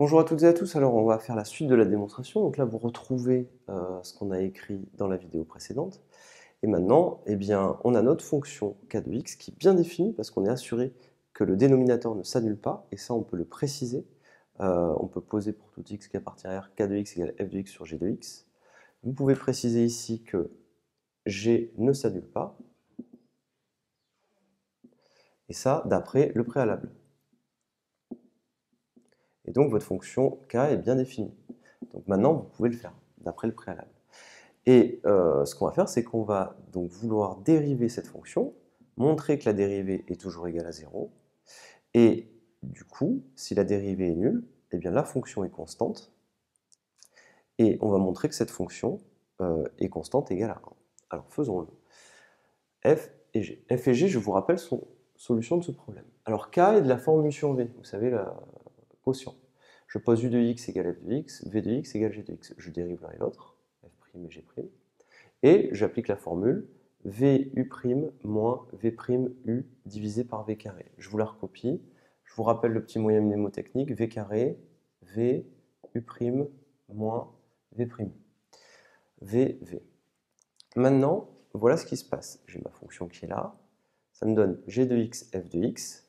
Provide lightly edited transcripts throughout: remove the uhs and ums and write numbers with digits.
Bonjour à toutes et à tous, alors on va faire la suite de la démonstration. Donc là, vous retrouvez ce qu'on a écrit dans la vidéo précédente. Et maintenant, eh bien, on a notre fonction k de x qui est bien définie parce qu'on est assuré que le dénominateur ne s'annule pas. Et ça, on peut le préciser. On peut poser pour tout x qui appartient à R, k de x égale f de x sur g de x. Vous pouvez préciser ici que g ne s'annule pas. Et ça, d'après le préalable. Et donc, votre fonction k est bien définie. Donc maintenant, vous pouvez le faire d'après le préalable. Et ce qu'on va faire, c'est qu'on va donc vouloir dériver cette fonction, montrer que la dérivée est toujours égale à 0, et du coup, si la dérivée est nulle, eh bien la fonction est constante, et on va montrer que cette fonction est constante égale à 1. Alors faisons-le. F et G. F et G, je vous rappelle, sont solutions de ce problème. Alors K est de la forme u sur V, vous savez, la quotient. Je pose u de x égale f de x, v de x égale g de x. Je dérive l'un et l'autre, f' et g'. Et j'applique la formule vu' moins v'u divisé par v carré. Je vous la recopie. Je vous rappelle le petit moyen mnémotechnique, v carré, vu' moins v'. v. Maintenant, voilà ce qui se passe. J'ai ma fonction qui est là. Ça me donne g de x, f de x.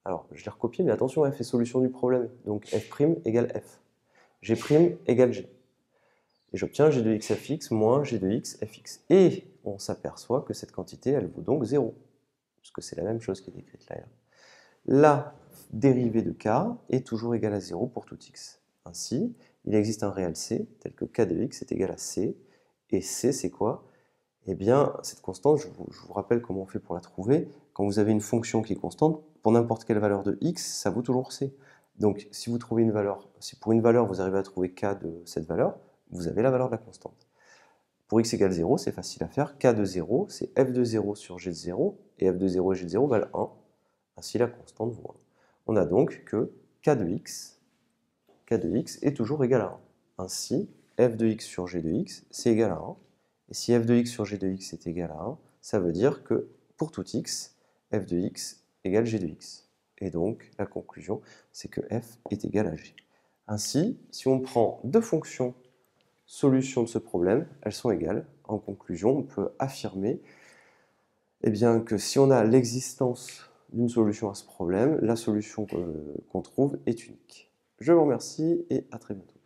Alors, je l'ai recopié, mais attention, f est solution du problème. Donc f' égale f. G' égale g. Et j'obtiens g de x fx moins g de x fx. Et on s'aperçoit que cette quantité, elle vaut donc 0, puisque c'est la même chose qui est décrite là et là. La dérivée de k est toujours égale à 0 pour tout x. Ainsi, il existe un réel c, tel que k de x est égal à c. Et c, c'est quoi? Eh bien, cette constante, je vous rappelle comment on fait pour la trouver. Quand vous avez une fonction qui est constante, pour n'importe quelle valeur de x, ça vaut toujours c. Donc, si vous trouvez une valeur, si pour une valeur, vous arrivez à trouver k de cette valeur, vous avez la valeur de la constante. Pour x égale 0, c'est facile à faire. K de 0, c'est f de 0 sur g de 0, et f de 0 et g de 0 valent 1. Ainsi, la constante vaut 1. On a donc que k de x est toujours égal à 1. Ainsi, f de x sur g de x, c'est égal à 1. Et si f de x sur g de x est égal à 1, ça veut dire que pour tout x, f de x égale g de x. Et donc, la conclusion, c'est que f est égal à g. Ainsi, si on prend deux fonctions solutions de ce problème, elles sont égales. En conclusion, on peut affirmer eh bien, que si on a l'existence d'une solution à ce problème, la solution qu'on trouve est unique. Je vous remercie et à très bientôt.